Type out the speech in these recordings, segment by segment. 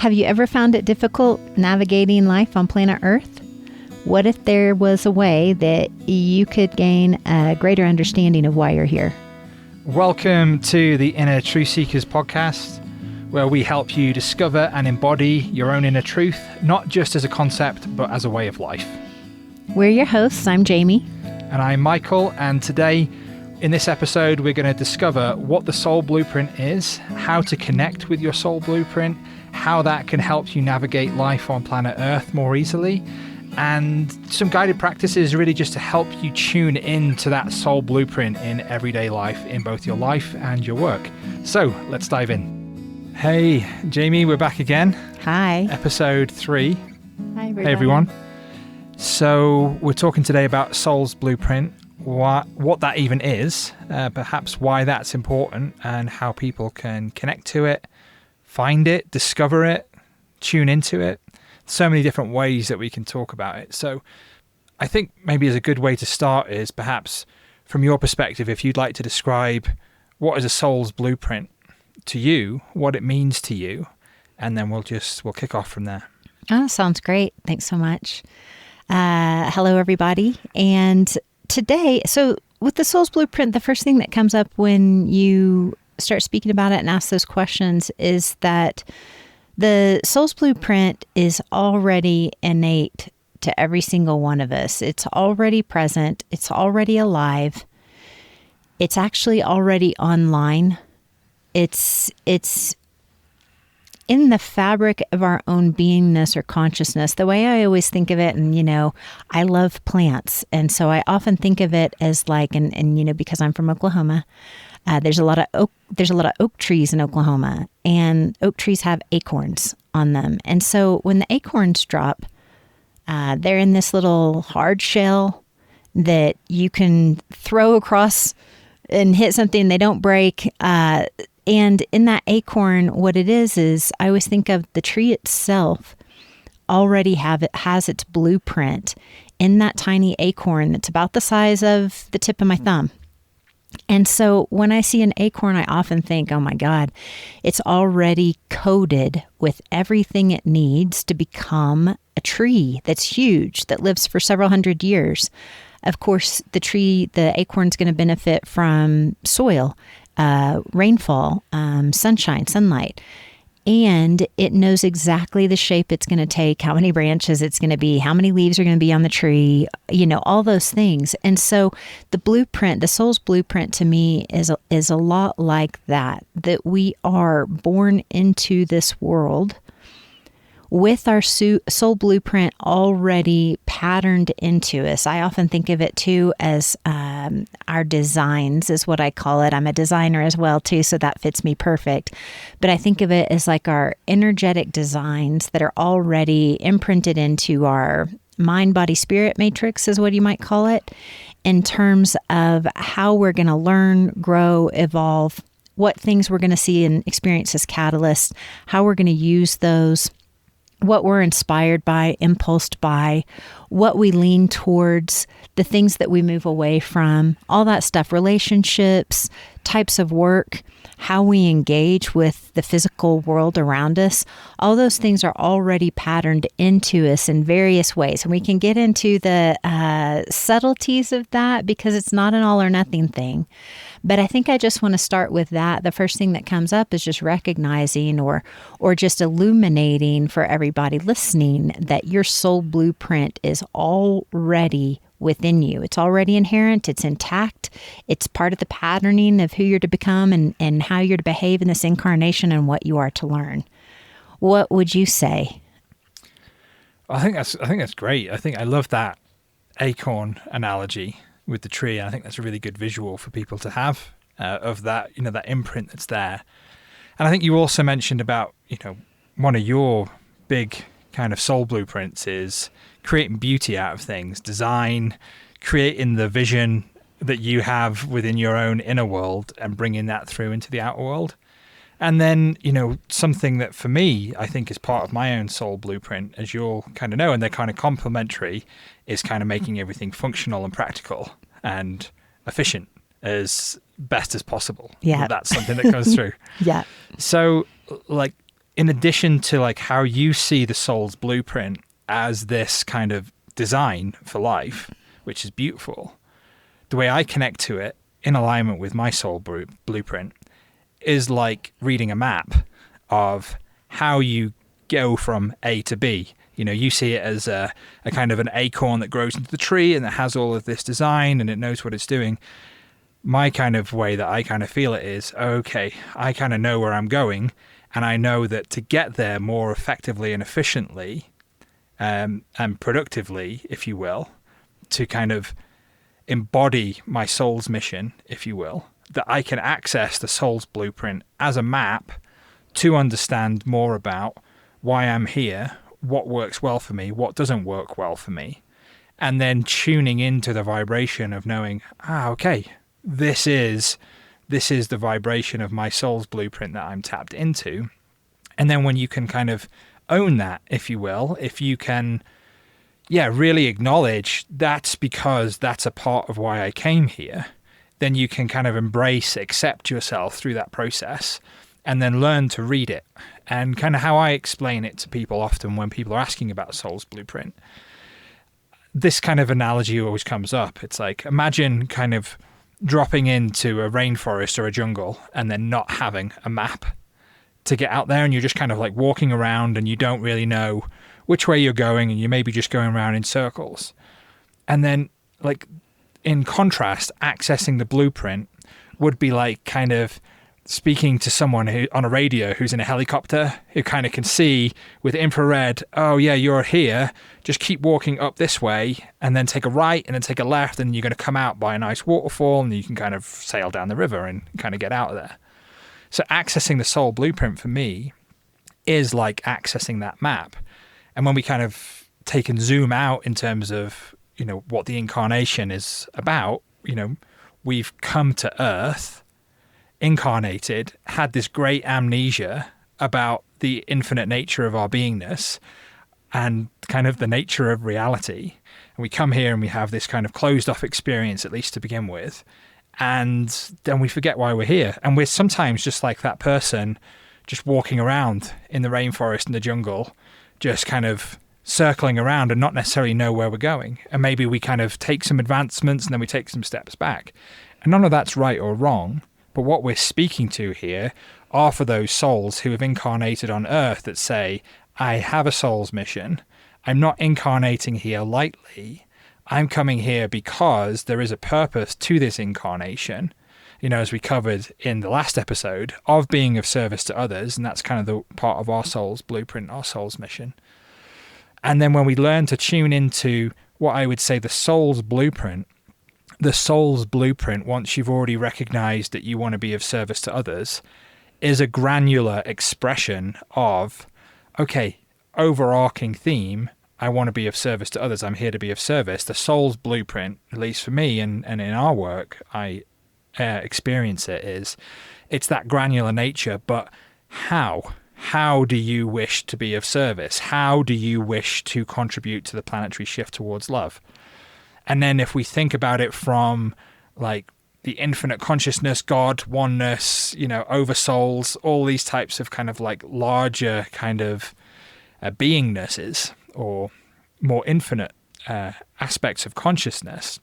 Have you ever found it difficult navigating life on planet Earth? What if there was a way that you could gain a greater understanding of why you're here? Welcome to the Inner Truth Seekers podcast, where we help you discover and embody your own inner truth, not just as a concept, but as a way of life. We're your hosts. I'm Jamie. And I'm Michael, and today, in this episode, we're going to discover what the soul blueprint is, how to connect with your soul blueprint, how that can help you navigate life on planet Earth more easily, and some guided practices really just to help you tune into that soul blueprint in everyday life, in both your life and your work. So let's dive in. Hey, Jamie, we're back again. Hi. Episode 3. Hi, everybody. Hey, everyone. So we're talking today about soul's blueprint, what that even is, perhaps why that's important, and how people can connect to it, find it, discover it, tune into it. So many different ways that we can talk about it. So I think maybe as a good way to start is perhaps from your perspective, if you'd like to describe what is a soul's blueprint to you, what it means to you, and then we'll kick off from there. Oh, sounds great. Thanks so much. Hello, everybody. And today, so with the soul's blueprint, the first thing that comes up when you start speaking about it and ask those questions is that the soul's blueprint is already innate to every single one of us. It's already present. It's already alive. It's actually already online. It's in the fabric of our own beingness or consciousness. The way I always think of it, and I love plants, and so I often think of it as like, and because I'm from Oklahoma, there's a lot of oak trees in Oklahoma, and oak trees have acorns on them. And so when the acorns drop, they're in this little hard shell that you can throw across and hit something, they don't break. And in that acorn, what it is I always think of the tree itself already has its blueprint in that tiny acorn that's about the size of the tip of my thumb. And so when I see an acorn, I often think, oh my God, it's already coded with everything it needs to become a tree that's huge, that lives for several hundred years. Of course, the acorn's going to benefit from soil, rainfall, sunshine, sunlight. And it knows exactly the shape it's going to take, how many branches it's going to be, how many leaves are going to be on the tree, all those things. And so the blueprint, the soul's blueprint to me is a lot like that we are born into this world with our soul blueprint already patterned into us. I often think of it too as our designs is what I call it. I'm a designer as well too, so that fits me perfect. But I think of it as like our energetic designs that are already imprinted into our mind, body, spirit matrix is what you might call it, in terms of how we're going to learn, grow, evolve, what things we're going to see and experience as catalysts, how we're going to use those, what we're inspired by, impulsed by, what we lean towards, the things that we move away from, all that stuff, relationships, types of work, how we engage with the physical world around us. All those things are already patterned into us in various ways. And we can get into the subtleties of that because it's not an all or nothing thing. But I think I just want to start with that. The first thing that comes up is just recognizing or just illuminating for everybody listening that your soul blueprint is already within you. It's already inherent. It's intact. It's part of the patterning of who you're to become and how you're to behave in this incarnation and what you are to learn. What would you say? I think that's great. I love that acorn analogy with the tree. I think that's a really good visual for people to have of that, that imprint that's there. And I think you also mentioned about, one of your big kind of soul blueprints is creating beauty out of things, design, creating the vision that you have within your own inner world and bringing that through into the outer world. And then, something that for me, I think is part of my own soul blueprint, as you'll kind of know, and they're kind of complementary, is kind of making everything functional and practical and efficient as best as possible. Yeah. That's something that goes through. Yeah. So, like, in addition to like how you see the soul's blueprint as this kind of design for life, which is beautiful, the way I connect to it in alignment with my soul blueprint is like reading a map of how you go from A to B. You know, you see it as a kind of an acorn that grows into the tree and that has all of this design and it knows what it's doing. My kind of way that I kind of feel it is, okay, I kind of know where I'm going, and I know that to get there more effectively and efficiently and productively, if you will, to kind of embody my soul's mission, if you will, that I can access the soul's blueprint as a map to understand more about why I'm here, what works well for me, what doesn't work well for me, and then tuning into the vibration of knowing, okay, this is the vibration of my soul's blueprint that I'm tapped into. And then when you can kind of own that, if you will, if you can, really acknowledge that's because that's a part of why I came here, then you can kind of embrace, accept yourself through that process, and then learn to read it. And kind of how I explain it to people often when people are asking about soul's blueprint, this kind of analogy always comes up. It's like, imagine kind of dropping into a rainforest or a jungle and then not having a map to get out there, and you're just kind of like walking around and you don't really know which way you're going, and you may be just going around in circles. And then, like, in contrast, accessing the blueprint would be like kind of speaking to someone who on a radio who's in a helicopter, who kind of can see with infrared, oh yeah, you're here, just keep walking up this way and then take a right and then take a left, and you're going to come out by a nice waterfall and you can kind of sail down the river and kind of get out of there. So accessing the soul blueprint for me is like accessing that map. And when we kind of take and zoom out in terms of, you know, what the incarnation is about, you know, we've come to Earth, incarnated, had this great amnesia about the infinite nature of our beingness and kind of the nature of reality. And we come here and we have this kind of closed off experience, at least to begin with. And then we forget why we're here. And we're sometimes just like that person just walking around in the rainforest and the jungle, just kind of circling around and not necessarily know where we're going. And maybe we kind of take some advancements and then we take some steps back. And none of that's right or wrong. But what we're speaking to here are for those souls who have incarnated on Earth that say, I have a soul's mission. I'm not incarnating here lightly. I'm coming here because there is a purpose to this incarnation, you know, as we covered in the last episode, of being of service to others. And that's kind of the part of our soul's blueprint, our soul's mission. And then when we learn to tune into what I would say the soul's blueprint, once you've already recognized that you want to be of service to others, is a granular expression of, okay, overarching theme, I want to be of service to others. I'm here to be of service. The soul's blueprint, at least for me and in our work, I experience it's that granular nature. But how? How do you wish to be of service? How do you wish to contribute to the planetary shift towards love? And then if we think about it from like the infinite consciousness, God, oneness, you know, oversouls, all these types of kind of like larger kind of beingnesses or more infinite aspects of consciousness,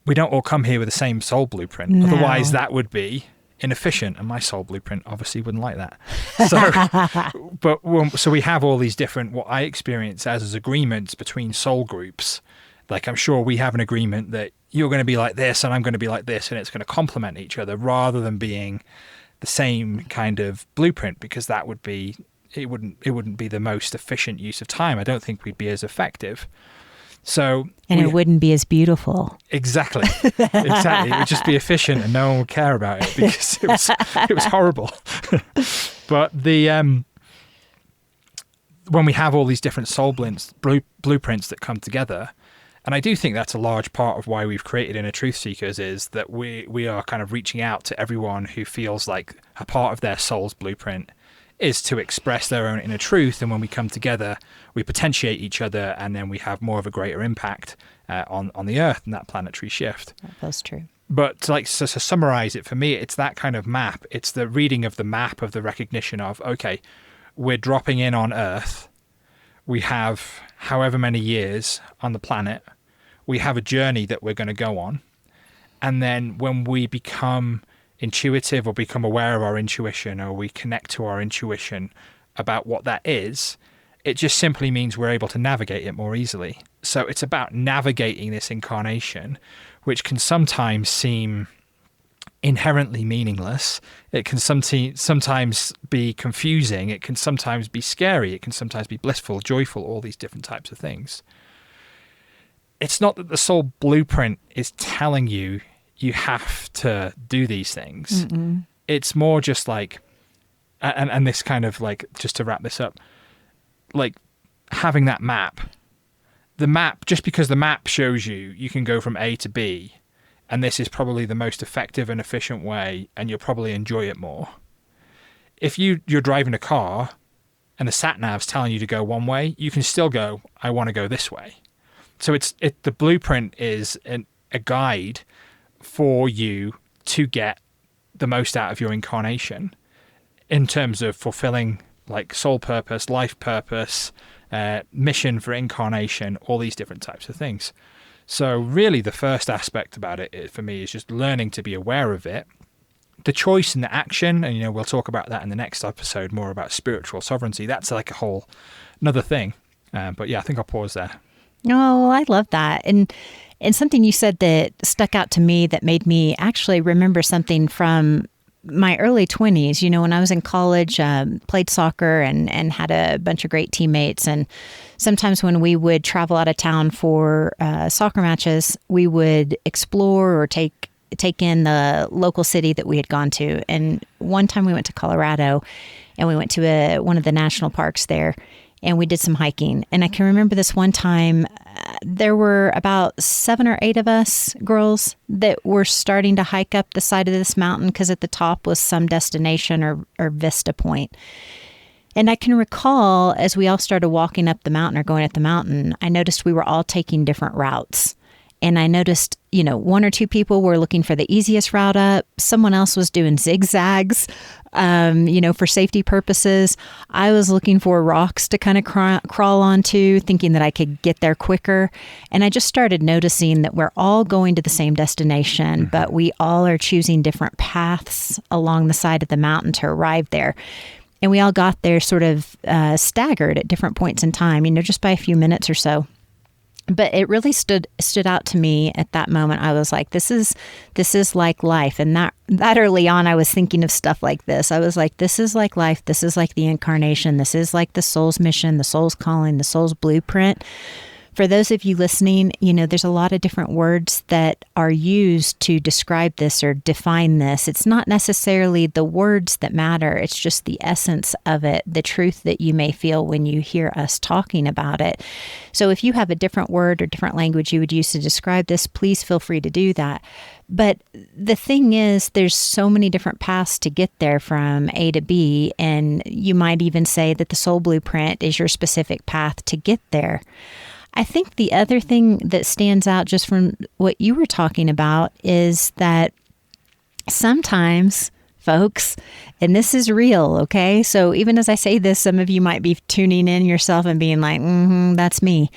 we don't all come here with the same soul blueprint. No. Otherwise, that would be inefficient, and my soul blueprint obviously wouldn't like that. So we have all these different, what I experience as agreements between soul groups. Like, I'm sure we have an agreement that you're going to be like this and I'm going to be like this, and it's going to complement each other rather than being the same kind of blueprint, because that would be, it wouldn't be the most efficient use of time. I don't think we'd be as effective. And it wouldn't be as beautiful. Exactly. It would just be efficient and no one would care about it because it was horrible. But when we have all these different soul blueprints that come together, and I do think that's a large part of why we've created Inner Truth Seekers, is that we are kind of reaching out to everyone who feels like a part of their soul's blueprint is to express their own inner truth. And when we come together, we potentiate each other, and then we have more of a greater impact on the earth and that planetary shift. That's true. But to summarize it for me, it's that kind of map. It's the reading of the map of the recognition of, okay, we're dropping in on Earth. We have however many years on the planet. We have a journey that we're going to go on. And then when we become intuitive or become aware of our intuition, or we connect to our intuition about what that is, it just simply means we're able to navigate it more easily. So it's about navigating this incarnation, which can sometimes seem inherently meaningless. It can sometimes be confusing. It can sometimes be scary. It can sometimes be blissful, joyful, all these different types of things. It's not that the soul blueprint is telling you you have to do these things. Mm-mm. It's more just like, and this kind of like, just to wrap this up, like having that map. The map, just because the map shows you can go from A to B, and this is probably the most effective and efficient way, and you'll probably enjoy it more. If you're driving a car and the sat-nav's telling you to go one way, you can still go, I want to go this way. So the blueprint is a guide for you to get the most out of your incarnation in terms of fulfilling like soul purpose, life purpose, mission for incarnation, all these different types of things. So really the first aspect about it for me is just learning to be aware of it. The choice and the action, and we'll talk about that in the next episode, more about spiritual sovereignty. That's like a whole another thing. But yeah, I think I'll pause there. Oh, I love that. And something you said that stuck out to me that made me actually remember something from my early 20s. When I was in college, played soccer and had a bunch of great teammates. And sometimes when we would travel out of town for soccer matches, we would explore or take in the local city that we had gone to. And one time we went to Colorado, and we went to one of the national parks there, and we did some hiking. And I can remember this one time, there were about 7 or 8 of us girls that were starting to hike up the side of this mountain, because at the top was some destination or vista point. And I can recall, as we all started walking up the mountain or going up the mountain, I noticed we were all taking different routes. And I noticed, 1 or 2 people were looking for the easiest route up. Someone else was doing zigzags, for safety purposes. I was looking for rocks to kind of crawl onto, thinking that I could get there quicker. And I just started noticing that we're all going to the same destination, but we all are choosing different paths along the side of the mountain to arrive there. And we all got there sort of staggered at different points in time, just by a few minutes or so. But it really stood out to me at that moment. I was like, this is like life. And that early on, I was thinking of stuff like this. I was like, this is like life. This is like the incarnation. This is like the soul's mission, the soul's calling, the soul's blueprint. For those of you listening, there's a lot of different words that are used to describe this or define this. It's not necessarily the words that matter. It's just the essence of it, the truth that you may feel when you hear us talking about it. So if you have a different word or different language you would use to describe this, please feel free to do that. But the thing is, there's so many different paths to get there from A to B, and you might even say that the soul blueprint is your specific path to get there. I think the other thing that stands out just from what you were talking about is that sometimes, folks, and this is real, okay? So even as I say this, some of you might be tuning in yourself and being like, that's me.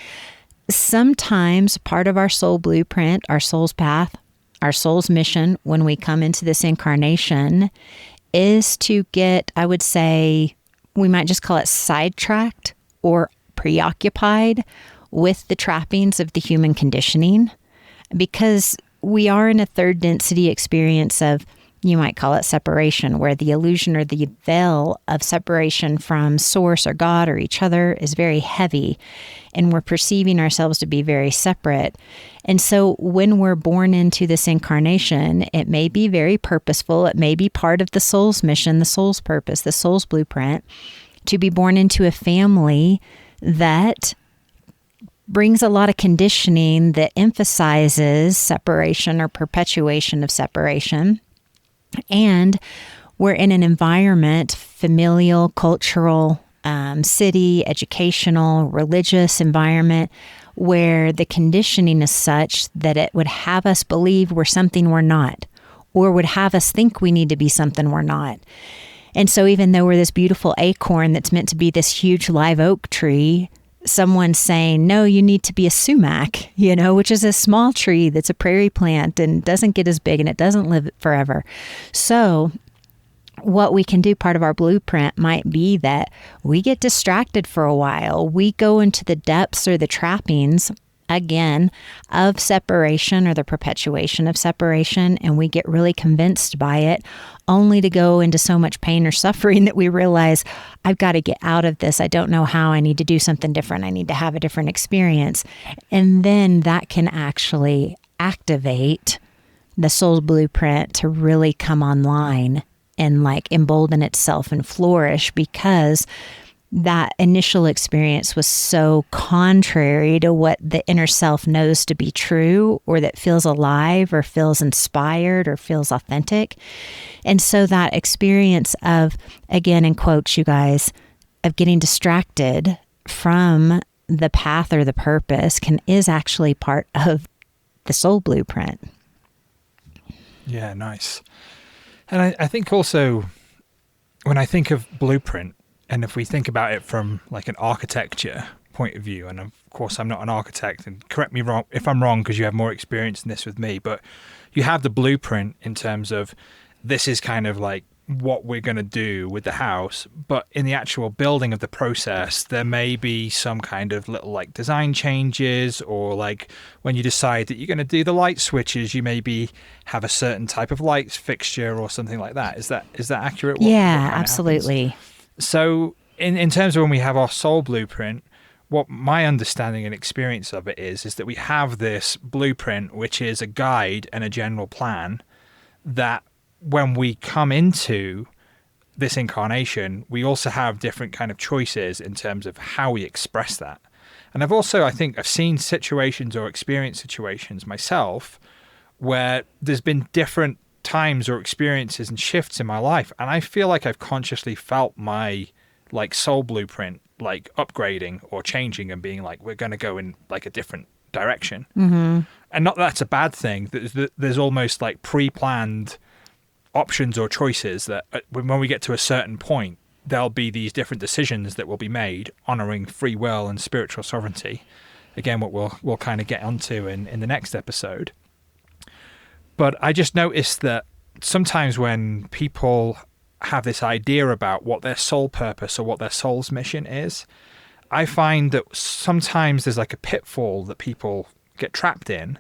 Sometimes part of our soul blueprint, our soul's path, our soul's mission when we come into this incarnation is to get, I would say, we might just call it sidetracked or preoccupied with the trappings of the human conditioning, because we are in a third density experience of, you might call it separation, where the illusion or the veil of separation from source or God or each other is very heavy, and we're perceiving ourselves to be very separate. And so when we're born into this incarnation, it may be very purposeful. It may be part of the soul's mission, the soul's purpose, the soul's blueprint, to be born into a family that brings a lot of conditioning that emphasizes separation or perpetuation of separation. And we're in an environment, familial, cultural, city, educational, religious environment, where the conditioning is such that it would have us believe we're something we're not, or would have us think we need to be something we're not. And so even though we're this beautiful acorn that's meant to be this huge live oak tree, someone's saying, no, you need to be a sumac, which is a small tree that's a prairie plant and doesn't get as big and it doesn't live forever. So what we can do, part of our blueprint might be that we get distracted for a while. We go into the depths or the trappings, again, of separation or the perpetuation of separation, and we get really convinced by it, only to go into so much pain or suffering that we realize, I've got to get out of this. I don't know how. I need to do something different. I need to have a different experience. And then that can actually activate the soul blueprint to really come online and embolden itself and flourish, because that initial experience was so contrary to what the inner self knows to be true, or that feels alive or feels inspired or feels authentic. And so that experience of, again, in quotes, you guys, of getting distracted from the path or the purpose is actually part of the soul blueprint. Yeah, nice. And I think also, when I think of blueprint, and if we think about it from an architecture point of view, and of course I'm not an architect, and correct me wrong if I'm wrong because you have more experience in this with me, but you have the blueprint in terms of this is kind of what we're going to do with the house, but in the actual building of the process, there may be some kind of little design changes, or when you decide that you're going to do the light switches, you maybe have a certain type of lights fixture or something like that. Is that accurate? Yeah, absolutely. Happens? So in terms of when we have our soul blueprint, what my understanding and experience of it is that we have this blueprint, which is a guide and a general plan, that when we come into this incarnation, we also have different kind of choices in terms of how we express that. And I've seen situations or experienced situations myself where there's been different times or experiences and shifts in my life, and I feel like I've consciously felt my soul blueprint upgrading or changing and being we're going to go in a different direction. Mm-hmm. And not that that's a bad thing. There's almost pre-planned options or choices that when we get to a certain point, there'll be these different decisions that will be made, honoring free will and spiritual sovereignty. Again, what we'll kind of get onto in the next episode. But I just noticed that sometimes when people have this idea about what their soul purpose or what their soul's mission is, I find that sometimes there's a pitfall that people get trapped in,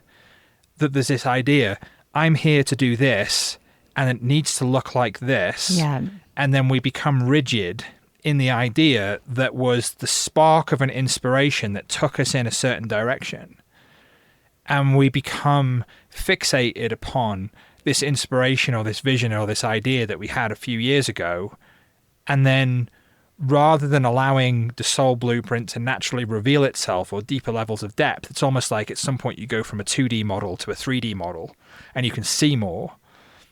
that there's this idea, I'm here to do this, and it needs to look like this. Yeah. And then we become rigid in the idea that was the spark of an inspiration that took us in a certain direction. And we become fixated upon this inspiration or this vision or this idea that we had a few years ago. And then rather than allowing the soul blueprint to naturally reveal itself or deeper levels of depth, it's almost like at some point you go from a 2D model to a 3D model and you can see more.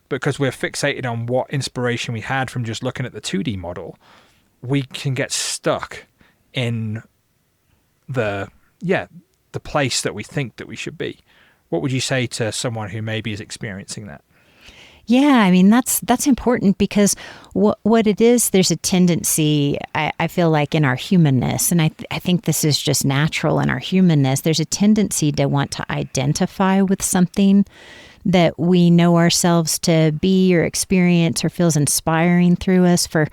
Because we're fixated on what inspiration we had from just looking at the 2D model, we can get stuck in the place that we think that we should be. What would you say to someone who maybe is experiencing that? Yeah, I mean, that's important, because what it is, there's a tendency, I feel like, in our humanness, and I think this is just natural in our humanness, there's a tendency to want to identify with something that we know ourselves to be or experience or feels inspiring through us. For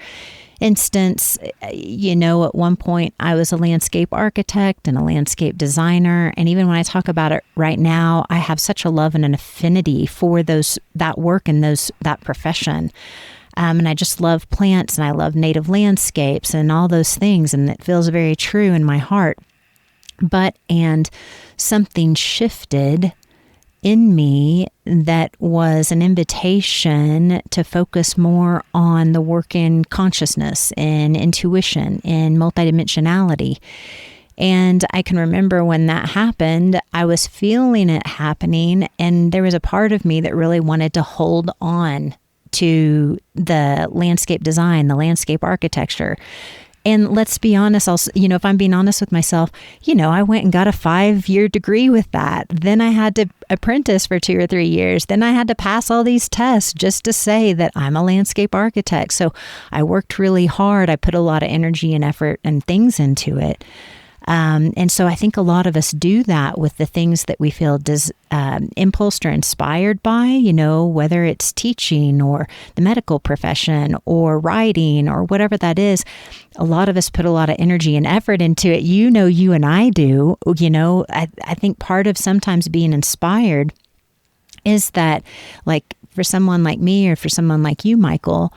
instance, at one point I was a landscape architect and a landscape designer. And even when I talk about it right now, I have such a love and an affinity for that work and that profession. And I just love plants and I love native landscapes and all those things. And it feels very true in my heart. And something shifted in me that was an invitation to focus more on the work in consciousness and intuition and multidimensionality. And I can remember when that happened, I was feeling it happening, and there was a part of me that really wanted to hold on to the landscape design, the landscape architecture. And let's be honest, also, if I'm being honest with myself, I went and got a 5-year degree with that. Then I had to apprentice for 2 or 3 years. Then I had to pass all these tests just to say that I'm a landscape architect. So I worked really hard. I put a lot of energy and effort and things into it. And so I think a lot of us do that with the things that we feel impulsed or inspired by, whether it's teaching or the medical profession or writing or whatever that is. A lot of us put a lot of energy and effort into it. You and I do. I think part of sometimes being inspired is that, like, for someone like me or for someone like you, Michael,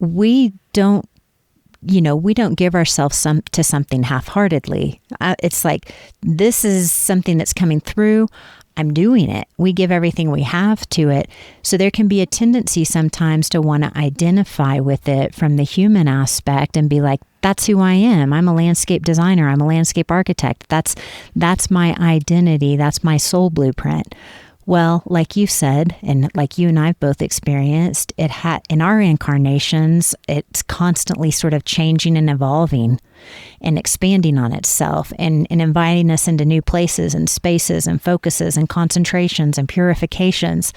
we don't give ourselves to something half-heartedly. It's like, this is something that's coming through. I'm doing it. We give everything we have to it. So there can be a tendency sometimes to want to identify with it from the human aspect and be like, that's who I am. I'm a landscape designer. I'm a landscape architect. That's my identity. That's my soul blueprint. Well, like you said, and like you and I've both experienced, in our incarnations, it's constantly sort of changing and evolving and expanding on itself and inviting us into new places and spaces and focuses and concentrations and purifications.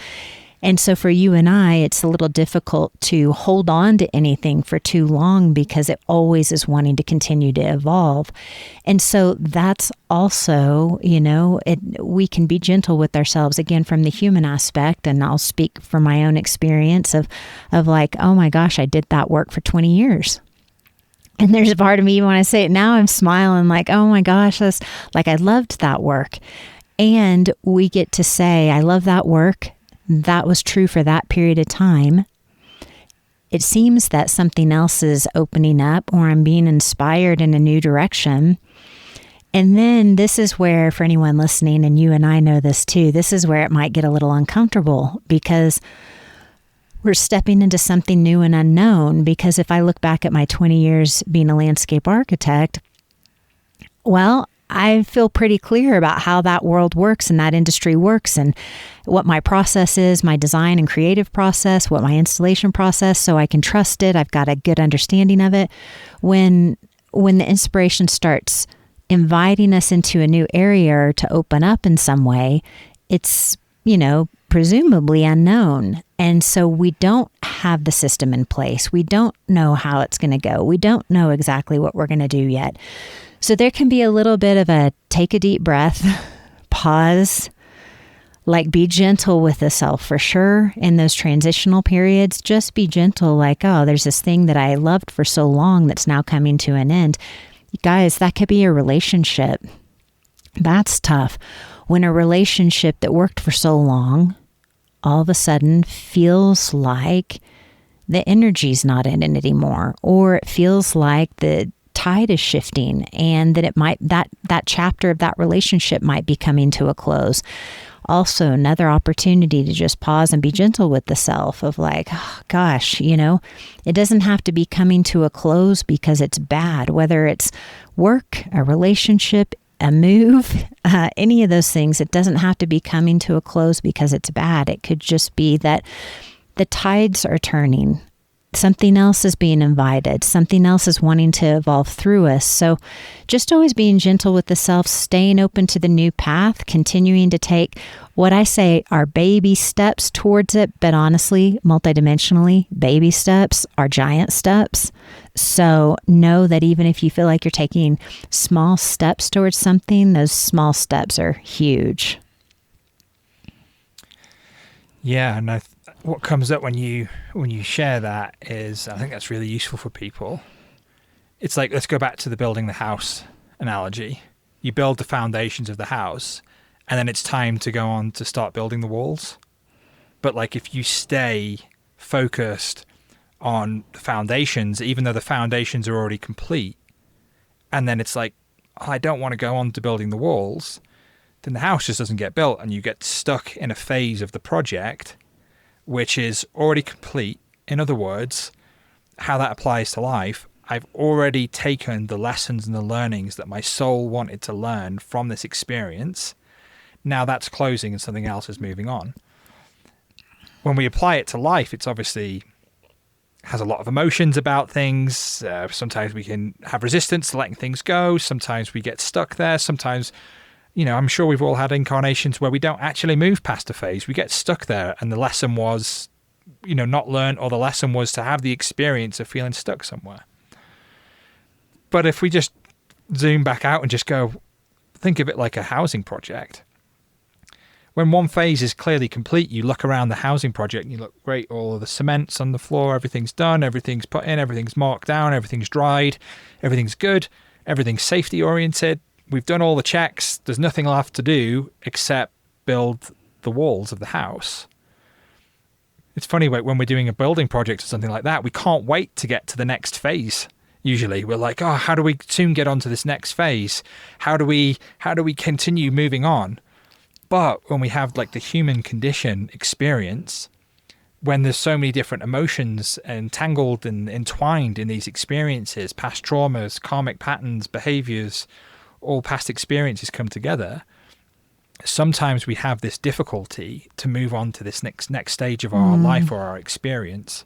And so for you and I, it's a little difficult to hold on to anything for too long because it always is wanting to continue to evolve. And so that's also, we can be gentle with ourselves, again, from the human aspect. And I'll speak from my own experience of like, oh my gosh, I did that work for 20 years. And there's a part of me, when I say it now, I'm smiling like, oh my gosh, that's like, I loved that work. And we get to say, I love that work. That was true for that period of time. It seems that something else is opening up, or I'm being inspired in a new direction. And then this is where, for anyone listening, and you and I know this too, this is where it might get a little uncomfortable because we're stepping into something new and unknown. Because if I look back at my 20 years being a landscape architect, well, I feel pretty clear about how that world works and that industry works and what my process is, my design and creative process, what my installation process, so I can trust it. I've got a good understanding of it. When the inspiration starts inviting us into a new area or to open up in some way, it's, presumably unknown. And so we don't have the system in place. We don't know how it's going to go. We don't know exactly what we're going to do yet. So there can be a little bit of a take a deep breath, pause, like be gentle with the self for sure in those transitional periods. Just be gentle, like, oh, there's this thing that I loved for so long that's now coming to an end. Guys, that could be a relationship. That's tough. When a relationship that worked for so long all of a sudden feels like the energy's not in it anymore, or it feels like the tide is shifting and that it might, that chapter of that relationship might be coming to a close. Also, another opportunity to just pause and be gentle with the self of like, oh, gosh, it doesn't have to be coming to a close because it's bad, whether it's work, a relationship, a move, any of those things. It doesn't have to be coming to a close because it's bad. It could just be that the tides are turning. Something else is being invited. Something else is wanting to evolve through us. So just always being gentle with the self, staying open to the new path, continuing to take what I say are baby steps towards it. But honestly, multidimensionally, baby steps are giant steps. So know that even if you feel like you're taking small steps towards something, those small steps are huge. Yeah, and what comes up when you share that is, I think that's really useful for people. It's like, let's go back to the building the house analogy. You build the foundations of the house, and then it's time to go on to start building the walls. But like, if you stay focused on the foundations, even though the foundations are already complete, and then it's like, oh, I don't want to go on to building the walls, then the house just doesn't get built, and you get stuck in a phase of the project which is already complete. In other words, how that applies to life, I've already taken the lessons and the learnings that my soul wanted to learn from this experience. Now that's closing and something else is moving on. When we apply it to life, it's obviously has a lot of emotions about things. Sometimes we can have resistance to letting things go. Sometimes we get stuck there. Sometimes, I'm sure we've all had incarnations where we don't actually move past a phase. We get stuck there, and the lesson was, not learned, or the lesson was to have the experience of feeling stuck somewhere. But if we just zoom back out and just go, think of it like a housing project. When one phase is clearly complete, you look around the housing project and you look, great, all of the cement's on the floor, everything's done, everything's put in, everything's marked down, everything's dried, everything's good, everything's safety oriented. We've done all the checks. There's nothing left to do except build the walls of the house. It's funny, when we're doing a building project or something like that, we can't wait to get to the next phase. Usually we're like, oh, how do we soon get on to this next phase? How do we continue moving on? But when we have like the human condition experience, when there's so many different emotions entangled and entwined in these experiences, past traumas, karmic patterns, behaviors, all past experiences come together, sometimes we have this difficulty to move on to this next stage of our life or our experience.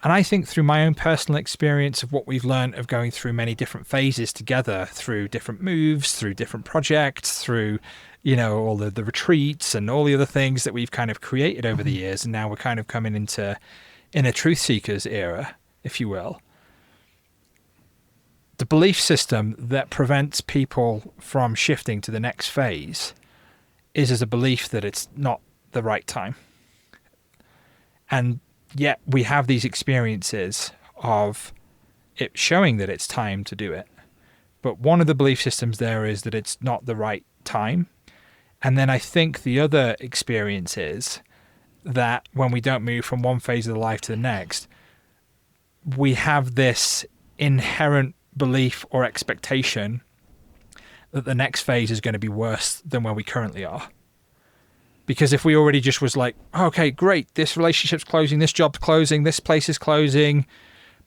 And I think through my own personal experience of what we've learned of going through many different phases together, through different moves, through different projects, through, all the retreats and all the other things that we've kind of created over the years. And now we're kind of coming into a truth seekers era, if you will. The belief system that prevents people from shifting to the next phase is as a belief that it's not the right time. And yet we have these experiences of it showing that it's time to do it. But one of the belief systems there is that it's not the right time. And then I think the other experience is that when we don't move from one phase of the life to the next, we have this inherent belief or expectation that the next phase is going to be worse than where we currently are. Because if we already just was like, okay, great, this relationship's closing, this job's closing, this place is closing,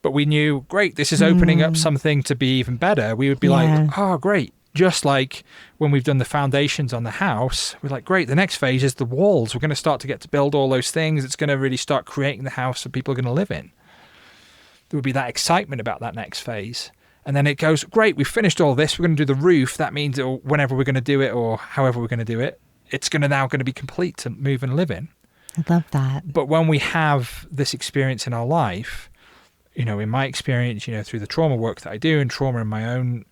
but we knew, great, this is opening up something to be even better, we would be like, oh, great. Just like when we've done the foundations on the house, we're like, great, the next phase is the walls. We're going to start to get to build all those things. It's going to really start creating the house that people are going to live in. There would be that excitement about that next phase. And then it goes, great, we've finished all this. We're going to do the roof. That means whenever we're going to do it or however we're going to do it, it's now going to be complete to move and live in. I love that. But when we have this experience in our life, in my experience, through the trauma work that I do and trauma in my own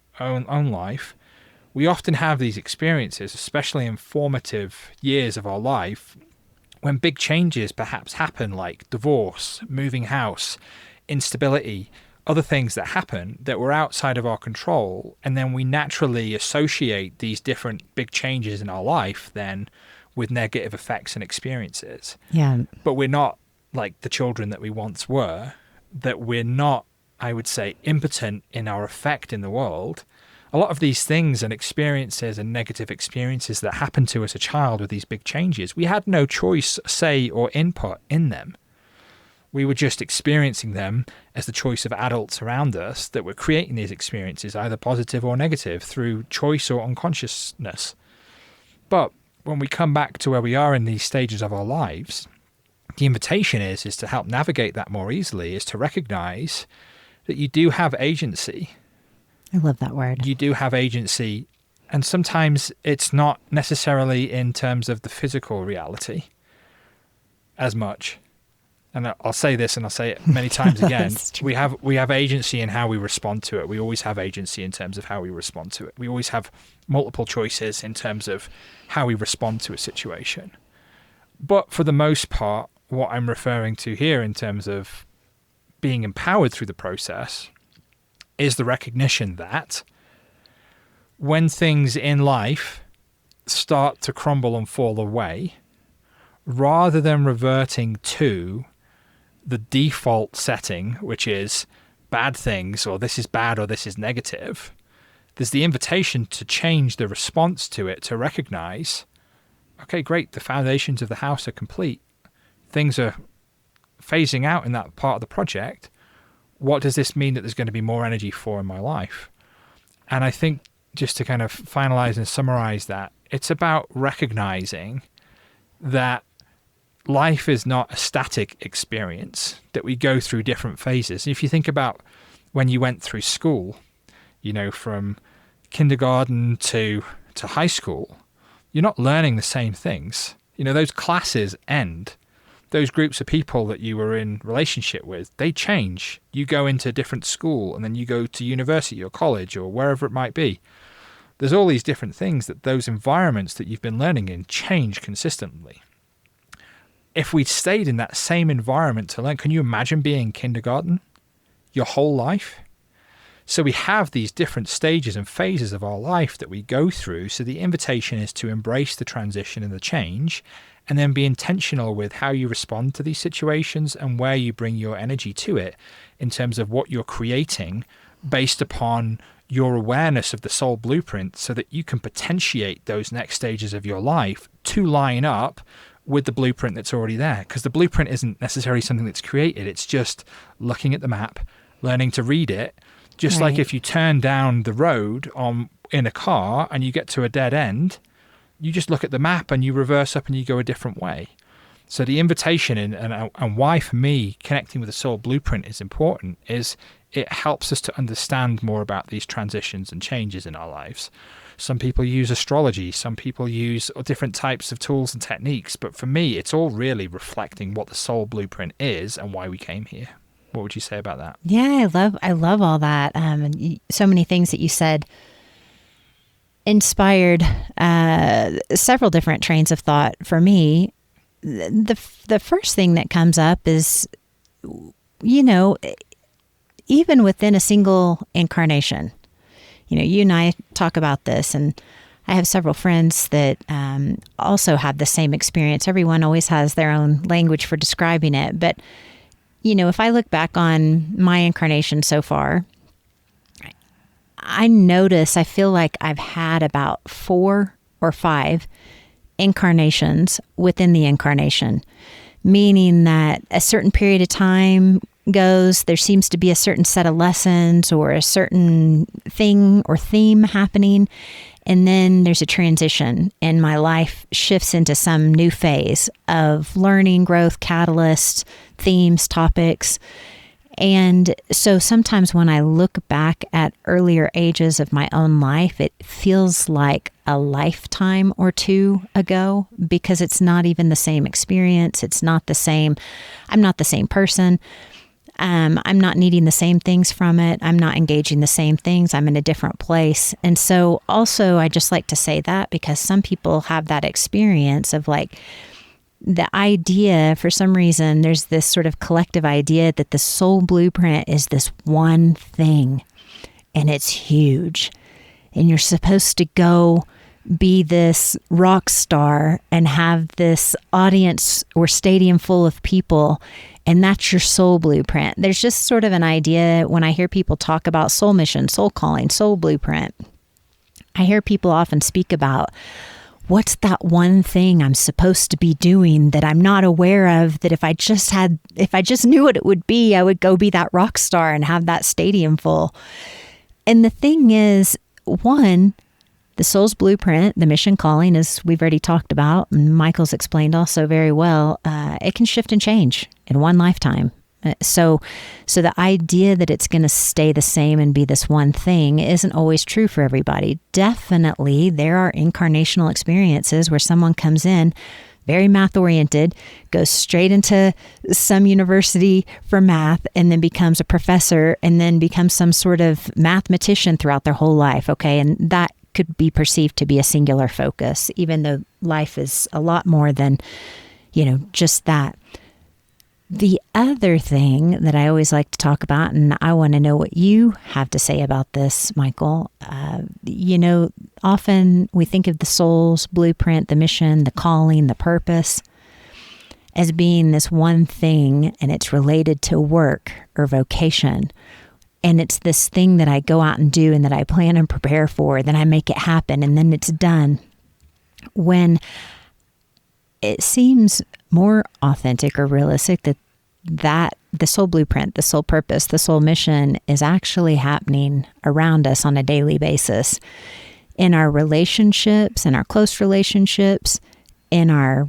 life, we often have these experiences, especially in formative years of our life, when big changes perhaps happen, like divorce, moving house, instability, other things that happen that were outside of our control. And then we naturally associate these different big changes in our life then with negative effects and experiences. Yeah. But we're not like the children that we once were, that we're not, I would say, impotent in our effect in the world. A lot of these things and experiences and negative experiences that happened to us as a child with these big changes, we had no choice, say, or input in them. We were just experiencing them as the choice of adults around us that were creating these experiences, either positive or negative, through choice or unconsciousness. But when we come back to where we are in these stages of our lives, the invitation is to help navigate that more easily, is to recognize that you do have agency. I love that word. You do have agency, and sometimes it's not necessarily in terms of the physical reality as much. And I'll say this, and I'll say it many times again. we have agency in how we respond to it. We always have agency in terms of how we respond to it. We always have multiple choices in terms of how we respond to a situation. But for the most part, what I'm referring to here in terms of being empowered through the process is the recognition that when things in life start to crumble and fall away, rather than reverting to the default setting, which is bad things, or this is bad, or this is negative, there's the invitation to change the response to it, to recognize, okay, great, the foundations of the house are complete. Things are phasing out in that part of the project. What does this mean that there's going to be more energy for in my life? And I think just to kind of finalize and summarize that, it's about recognizing that life is not a static experience, that we go through different phases. If you think about when you went through school, from kindergarten to high school, you're not learning the same things. Those classes end. Those groups of people that you were in relationship with, they change. You go into a different school, and then you go to university or college or wherever it might be. There's all these different things that those environments that you've been learning in change consistently. If we'd stayed in that same environment to learn, can you imagine being in kindergarten your whole life? So we have these different stages and phases of our life that we go through. So the invitation is to embrace the transition and the change, and then be intentional with how you respond to these situations and where you bring your energy to it in terms of what you're creating based upon your awareness of the soul blueprint, so that you can potentiate those next stages of your life to line up with the blueprint that's already there. Because the blueprint isn't necessarily something that's created. It's just looking at the map, learning to read it. Just like if you turn down the road in a car and you get to a dead end, you just look at the map and you reverse up and you go a different way. So the invitation and why for me connecting with the soul blueprint is important is it helps us to understand more about these transitions and changes in our lives. Some people use astrology, some people use different types of tools and techniques, but for me it's all really reflecting what the soul blueprint is and why we came here. What would you say about that? Yeah, I love all that. And so many things that you said inspired several different trains of thought for me. The first thing that comes up is, even within a single incarnation, you and I talk about this, and I have several friends that also have the same experience. Everyone always has their own language for describing it, but if I look back on my incarnation so far, I feel like I've had about 4 or 5 incarnations within the incarnation, meaning that a certain period of time goes, there seems to be a certain set of lessons or a certain thing or theme happening, and then there's a transition and my life shifts into some new phase of learning, growth, catalyst, themes, topics. And so sometimes when I look back at earlier ages of my own life, it feels like a lifetime or two ago, because it's not even the same experience. It's not the same. I'm not the same person. I'm not needing the same things from it. I'm not engaging the same things. I'm in a different place. And so also I just like to say that because some people have that experience of like the idea, for some reason, there's this sort of collective idea that the soul blueprint is this one thing and it's huge. And you're supposed to go be this rock star and have this audience or stadium full of people, and that's your soul blueprint. There's just sort of an idea when I hear people talk about soul mission, soul calling, soul blueprint. I hear people often speak about, what's that one thing I'm supposed to be doing that I'm not aware of, that if I just knew what it would be, I would go be that rock star and have that stadium full. And the thing is, one, the soul's blueprint, the mission calling, as we've already talked about, and Michael's explained also very well, it can shift and change in one lifetime. So the idea that it's going to stay the same and be this one thing isn't always true for everybody. Definitely, there are incarnational experiences where someone comes in very math-oriented, goes straight into some university for math, and then becomes a professor, and then becomes some sort of mathematician throughout their whole life, okay? And that could be perceived to be a singular focus, even though life is a lot more than, just that. The other thing that I always like to talk about, and I want to know what you have to say about this, Michael, often we think of the soul's blueprint, the mission, the calling, the purpose as being this one thing, and it's related to work or vocation. And it's this thing that I go out and do and that I plan and prepare for, then I make it happen, and then it's done. When it seems more authentic or realistic that the soul blueprint, the soul purpose, the soul mission is actually happening around us on a daily basis in our relationships, in our close relationships, in our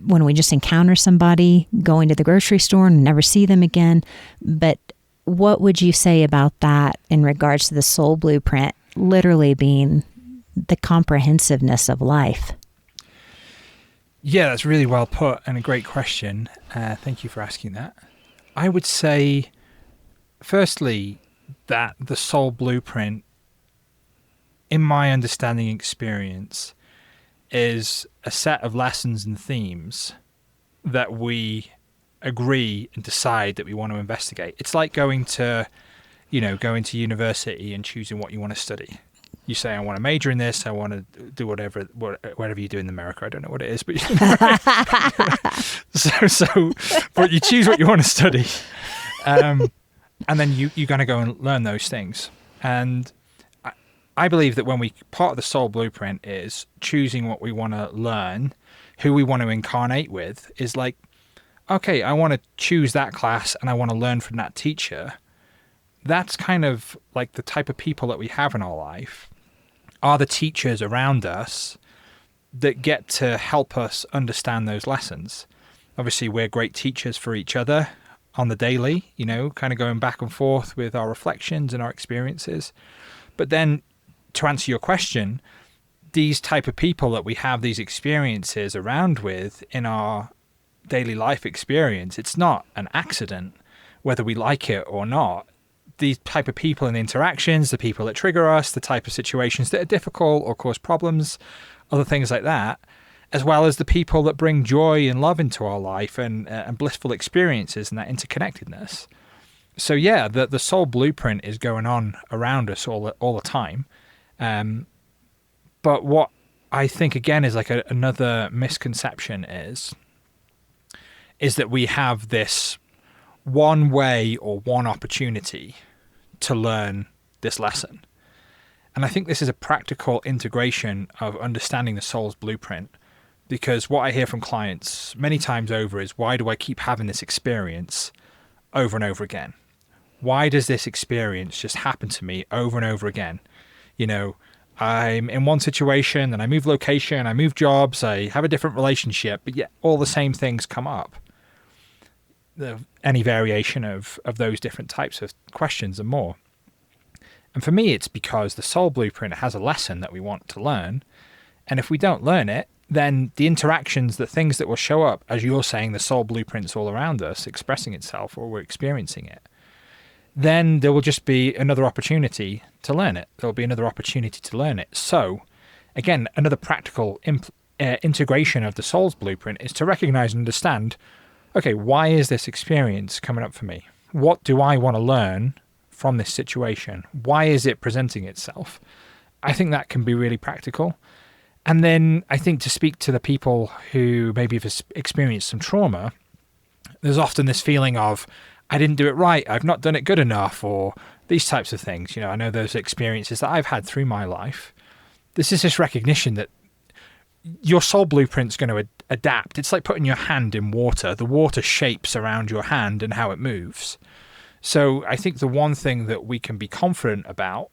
when we just encounter somebody, going to the grocery store and never see them again. But what would you say about that in regards to the soul blueprint literally being the comprehensiveness of life? Yeah, that's really well put and a great question. Thank you for asking that. I would say, firstly, that the soul blueprint, in my understanding and experience, is a set of lessons and themes that we agree and decide that we want to investigate. It's like going to university and choosing what you want to study. You say, I want to major in this, I want to do whatever you do in America. I don't know what it is, but but you choose what you want to study. And then you're going to go and learn those things. And I believe that part of the soul blueprint is choosing what we want to learn, who we want to incarnate with, is like, okay, I want to choose that class and I want to learn from that teacher. That's kind of like the type of people that we have in our life are the teachers around us that get to help us understand those lessons. Obviously, we're great teachers for each other on the daily, kind of going back and forth with our reflections and our experiences. But then, to answer your question, these type of people that we have these experiences around with in our daily life experience, it's not an accident whether we like it or not. These type of people and interactions, the people that trigger us, the type of situations that are difficult or cause problems, other things like that, as well as the people that bring joy and love into our life and blissful experiences and that interconnectedness. So yeah, the soul blueprint is going on around us all the time. But what I think, again, is like another misconception is that we have this one way or one opportunity to learn this lesson. And I think this is a practical integration of understanding the soul's blueprint, because what I hear from clients many times over is, why do I keep having this experience over and over again? Why does this experience just happen to me over and over again? I'm in one situation, and I move location, I move jobs, I have a different relationship, but yet all the same things come up. Any variation of those different types of questions and more. And for me, it's because the soul blueprint has a lesson that we want to learn. And if we don't learn it, then the interactions, the things that will show up, as you're saying, the soul blueprint's all around us, expressing itself, or we're experiencing it, then there will just be another opportunity to learn it. There will be another opportunity to learn it. So, again, another practical integration of the soul's blueprint is to recognize and understand, okay, why is this experience coming up for me? What do I want to learn from this situation? Why is it presenting itself? I think that can be really practical. And then I think to speak to the people who maybe have experienced some trauma, there's often this feeling of, I didn't do it right, I've not done it good enough, or these types of things. I know those experiences that I've had through my life. This is this recognition that your soul blueprint's going to adapt. It's like putting your hand in water. The water shapes around your hand and how it moves. So I think the one thing that we can be confident about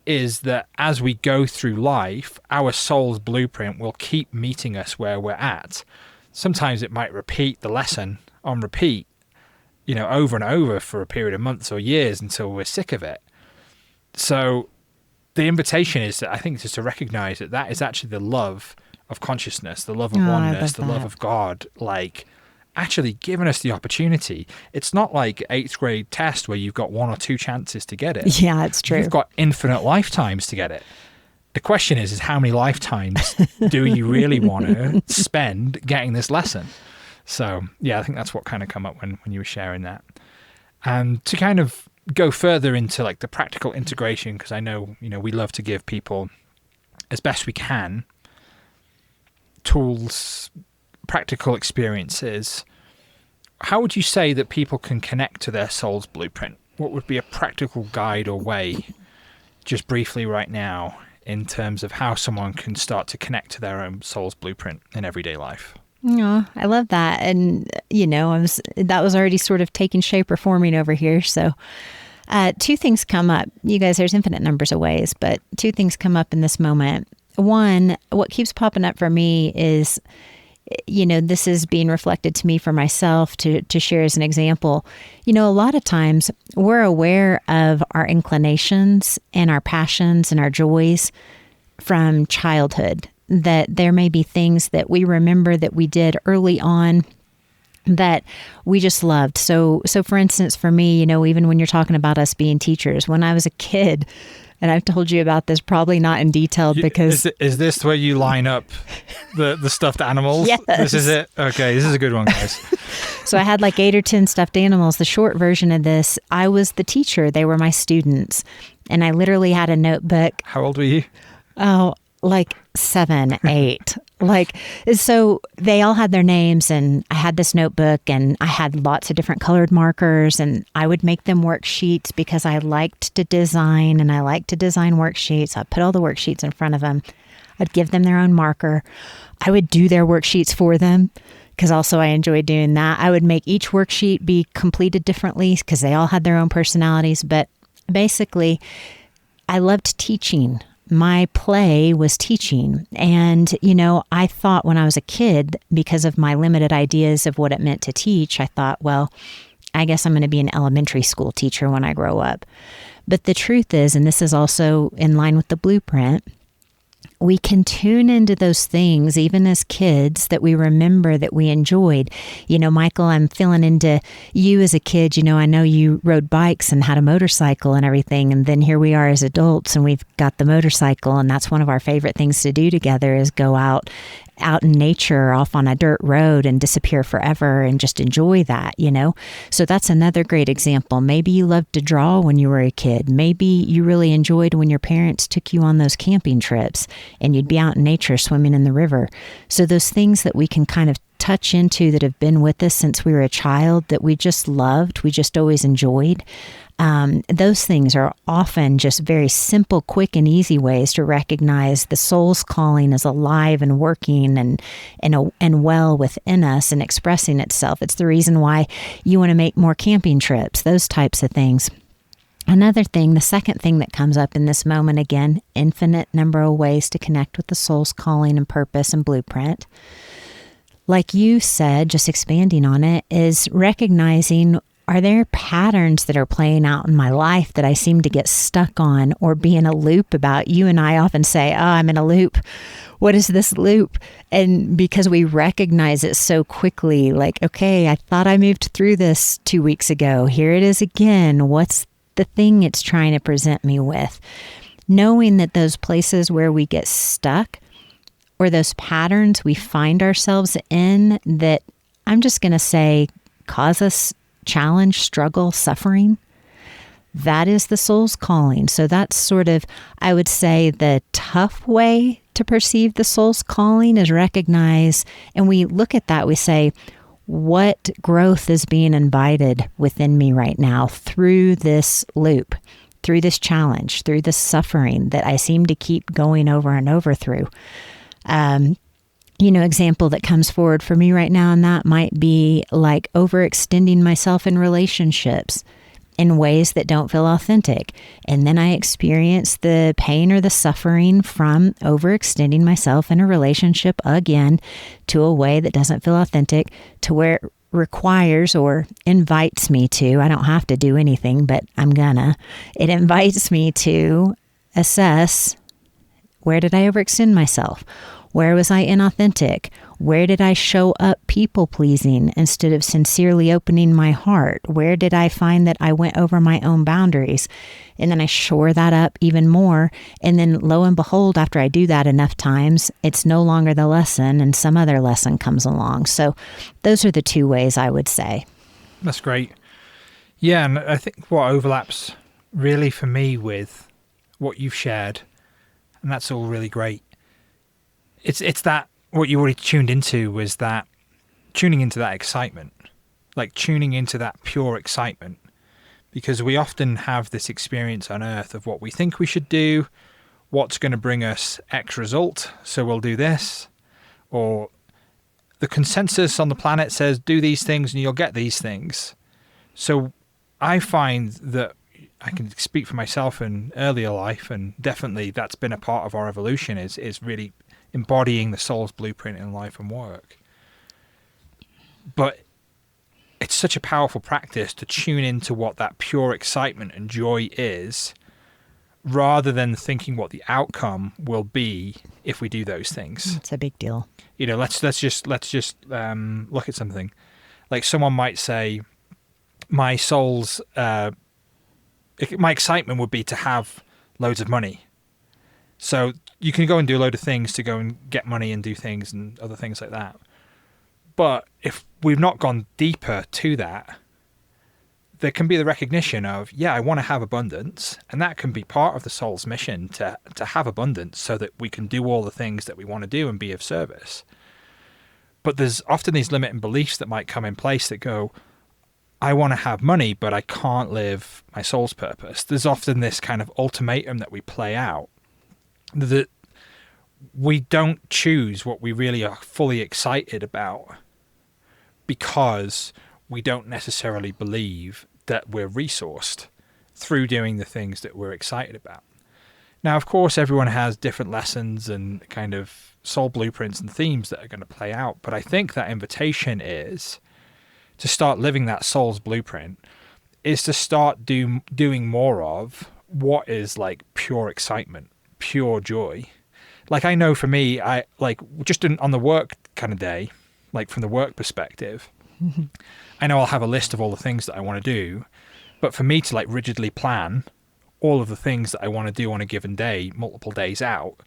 is that as we go through life, our soul's blueprint will keep meeting us where we're at. Sometimes it might repeat the lesson on repeat, over and over for a period of months or years until we're sick of it. So the invitation is that I think just to recognize that is actually the love of consciousness, the love of oneness, the love of God, like actually giving us the opportunity. It's not like 8th grade test where you've got 1 or 2 chances to get it. Yeah, it's true. You've got infinite lifetimes to get it. The question is how many lifetimes do you really want to spend getting this lesson? So yeah, I think that's what kind of come up when you were sharing that. And to kind of go further into like the practical integration, because I know, we love to give people as best we can tools, practical experiences. How would you say that people can connect to their soul's blueprint? What would be a practical guide or way, just briefly right now, in terms of how someone can start to connect to their own soul's blueprint in everyday life? Oh, I love that. And, that was already sort of taking shape or forming over here. So 2 things come up. You guys, there's infinite numbers of ways, but 2 things come up in this moment. One, what keeps popping up for me is this is being reflected to me for myself to share as an example. A lot of times we're aware of our inclinations and our passions and our joys from childhood, that there may be things that we remember that we did early on that we just loved. So for instance, for me, even when you're talking about us being teachers, when I was a kid, and I've told you about this, probably not in detail because... Is this where you line up the stuffed animals? Yes. This is it? Okay, this is a good one, guys. So I had like 8 or 10 stuffed animals. The short version of this, I was the teacher. They were my students. And I literally had a notebook. How old were you? Oh, like 7, 8. So they all had their names, and I had this notebook, and I had lots of different colored markers, and I would make them worksheets because I liked to design, and I liked to design worksheets. I'd put all the worksheets in front of them. I'd give them their own marker. I would do their worksheets for them because also I enjoyed doing that. I would make each worksheet be completed differently because they all had their own personalities. But basically, I loved teaching. My play was teaching. And, I thought when I was a kid, because of my limited ideas of what it meant to teach, I thought, well, I guess I'm going to be an elementary school teacher when I grow up. But the truth is, and this is also in line with the blueprint, we can tune into those things, even as kids, that we remember that we enjoyed. Michael, I'm feeling into you as a kid. I know you rode bikes and had a motorcycle and everything. And then here we are as adults, and we've got the motorcycle. And that's one of our favorite things to do together is go out in nature, off on a dirt road, and disappear forever and just enjoy that, So that's another great example. Maybe you loved to draw when you were a kid. Maybe you really enjoyed when your parents took you on those camping trips and you'd be out in nature swimming in the river. So those things that we can kind of touch into that have been with us since we were a child that we just loved, we just always enjoyed. Those things are often just very simple, quick, and easy ways to recognize the soul's calling is alive and working and well within us and expressing itself. It's the reason why you want to make more camping trips, those types of things. Another thing, the second thing that comes up in this moment, again, infinite number of ways to connect with the soul's calling and purpose and blueprint. Like you said, just expanding on it, is recognizing, are there patterns that are playing out in my life that I seem to get stuck on or be in a loop about? You and I often say, I'm in a loop. What is this loop? And because we recognize it so quickly, like, okay, I thought I moved through this 2 weeks ago. Here it is again. What's the thing it's trying to present me with? Knowing that those places where we get stuck or those patterns we find ourselves in that, I'm just going to say, cause us challenge, struggle, suffering, that is the soul's calling. So that's sort of, I would say, the tough way to perceive the soul's calling is recognize, and we look at that, we say, what growth is being invited within me right now through this loop, through this challenge, through this suffering that I seem to keep going over and over through. Example that comes forward for me right now, and that might be like overextending myself in relationships in ways that don't feel authentic. And then I experience the pain or the suffering from overextending myself in a relationship again to a way that doesn't feel authentic, to where it requires or invites me to, I don't have to do anything, but it invites me to assess, where did I overextend myself? Where was I inauthentic? Where did I show up people-pleasing instead of sincerely opening my heart? Where did I find that I went over my own boundaries? And then I shore that up even more. And then lo and behold, after I do that enough times, it's no longer the lesson and some other lesson comes along. So those are the 2 ways I would say. That's great. Yeah, and I think what overlaps really for me with what you've shared, and that's all really great, it's that what you already tuned into was that tuning into that excitement, like tuning into that pure excitement, because we often have this experience on earth of what we think we should do, what's going to bring us X result, so we'll do this, or the consensus on the planet says do these things and you'll get these things. So I find that I can speak for myself in earlier life, and definitely that's been a part of our evolution, is really embodying the soul's blueprint in life and work. But it's such a powerful practice to tune into what that pure excitement and joy is, rather than thinking what the outcome will be if we do those things. It's a big deal. You know, let's just look at something. Like someone might say, my excitement would be to have loads of money. So you can go and do a load of things to go and get money and do things and other things like that. But if we've not gone deeper to that, there can be the recognition of, yeah, I want to have abundance, and that can be part of the soul's mission to have abundance so that we can do all the things that we want to do and be of service. But there's often these limiting beliefs that might come in place that go, I want to have money, but I can't live my soul's purpose. There's often this kind of ultimatum that we play out, that we don't choose what we really are fully excited about because we don't necessarily believe that we're resourced through doing the things that we're excited about. Now, of course, everyone has different lessons and kind of soul blueprints and themes that are going to play out. But I think that invitation is to start living that soul's blueprint, is to start doing more of what is like pure excitement, pure joy. Like I know for me, I like just on the work kind of day, like from the work perspective, I know I'll have a list of all the things that I want to do, but for me to like rigidly plan all of the things that I want to do on a given day, multiple days out,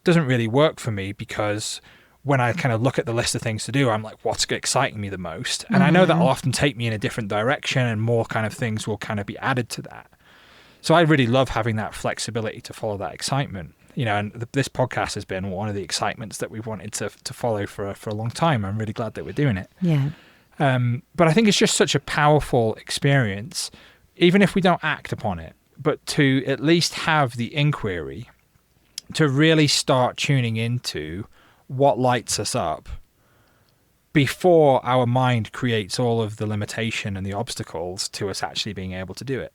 doesn't really work for me, because when I kind of look at the list of things to do, I'm like, what's exciting me the most? And I know that'll often take me in a different direction, and more kind of things will kind of be added to that. So I really love having that flexibility to follow that excitement. You know, and this podcast has been one of the excitements that we've wanted to follow for a long time. I'm really glad that we're doing it. Yeah. But I think it's just such a powerful experience, even if we don't act upon it, but to at least have the inquiry, to really start tuning into what lights us up before our mind creates all of the limitation and the obstacles to us actually being able to do it.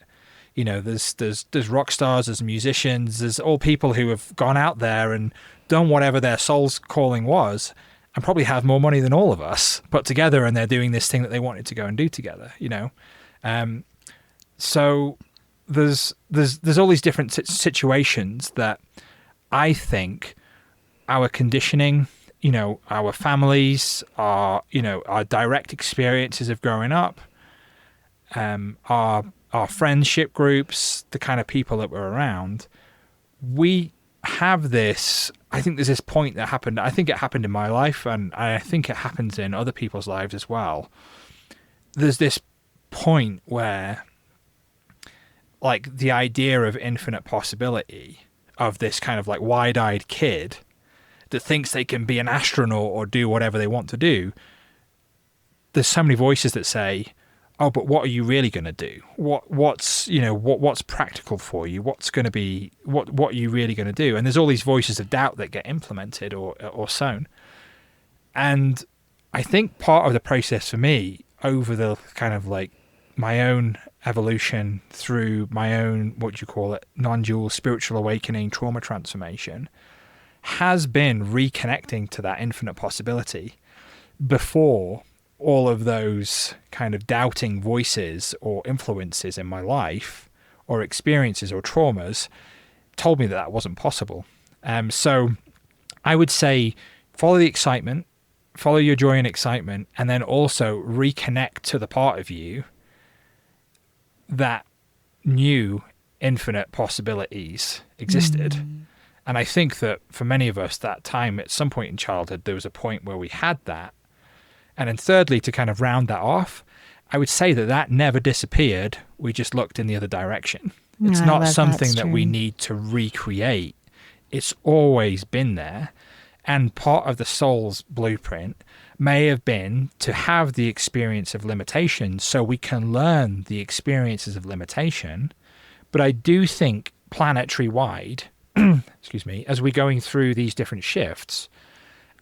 You know, there's rock stars, there's musicians, there's all people who have gone out there and done whatever their soul's calling was, and probably have more money than all of us put together, and they're doing this thing that they wanted to go and do together, you know. So there's all these different situations that I think our conditioning, you know, our families, our direct experiences of growing up, our friendship groups, the kind of people that we're around, we have this, I think there's this point that happened, I think it happened in my life, and I think it happens in other people's lives as well. There's this point where, like, the idea of infinite possibility, of this kind of like wide-eyed kid that thinks they can be an astronaut or do whatever they want to do, there's so many voices that say, oh, but what are you really going to do? What's practical for you? What's going to be, what are you really going to do? And there's all these voices of doubt that get implemented or sown. And I think part of the process for me, over the kind of like my own evolution through my own, non-dual spiritual awakening, trauma transformation, has been reconnecting to that infinite possibility before all of those kind of doubting voices or influences in my life, or experiences or traumas, told me that wasn't possible. So I would say follow the excitement, follow your joy and excitement, and then also reconnect to the part of you that knew infinite possibilities existed. And I think that for many of us, that time at some point in childhood, there was a point where we had that. And then thirdly, to kind of round that off, I would say that never disappeared. We just looked in the other direction. It's not something that we need to recreate. It's always been there. And part of the soul's blueprint may have been to have the experience of limitation so we can learn the experiences of limitation. But I do think planetary-wide, excuse me, as we're going through these different shifts,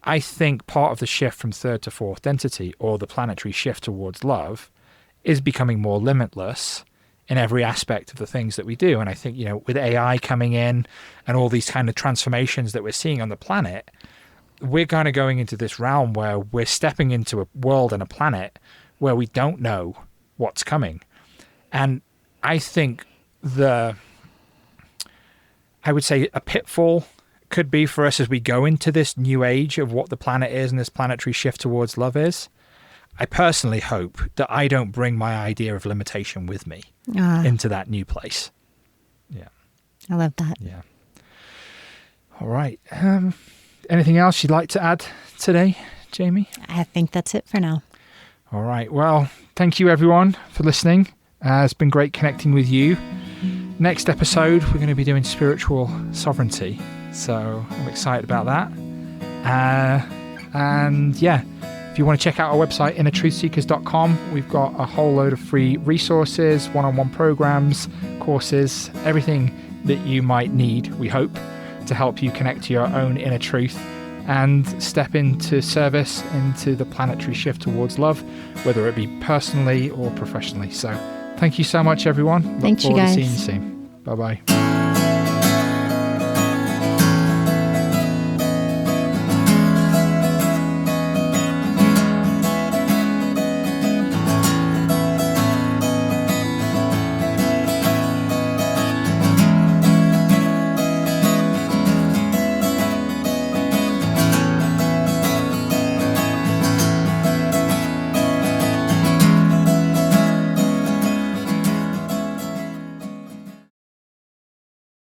I think part of the shift from third to fourth density, or the planetary shift towards love, is becoming more limitless in every aspect of the things that we do. And I think, you know, with AI coming in and all these kind of transformations that we're seeing on the planet, we're kind of going into this realm where we're stepping into a world and a planet where we don't know what's coming. And I think I would say a pitfall could be for us as we go into this new age of what the planet is and this planetary shift towards love is. I personally hope that I don't bring my idea of limitation with me into that new place. Yeah. I love that. Yeah. All right. Anything else you'd like to add today, Jamie? I think that's it for now. All right. Well, thank you everyone for listening. It's been great connecting with you. Next episode, we're going to be doing spiritual sovereignty. So I'm excited about that. And yeah, if you want to check out our website, innertruthseekers.com, we've got a whole load of free resources, one-on-one programs, courses, everything that you might need, we hope, to help you connect to your own inner truth and step into service into the planetary shift towards love, whether it be personally or professionally. So thank you so much, everyone. Thanks, you guys. Look forward to seeing you soon. Bye-bye.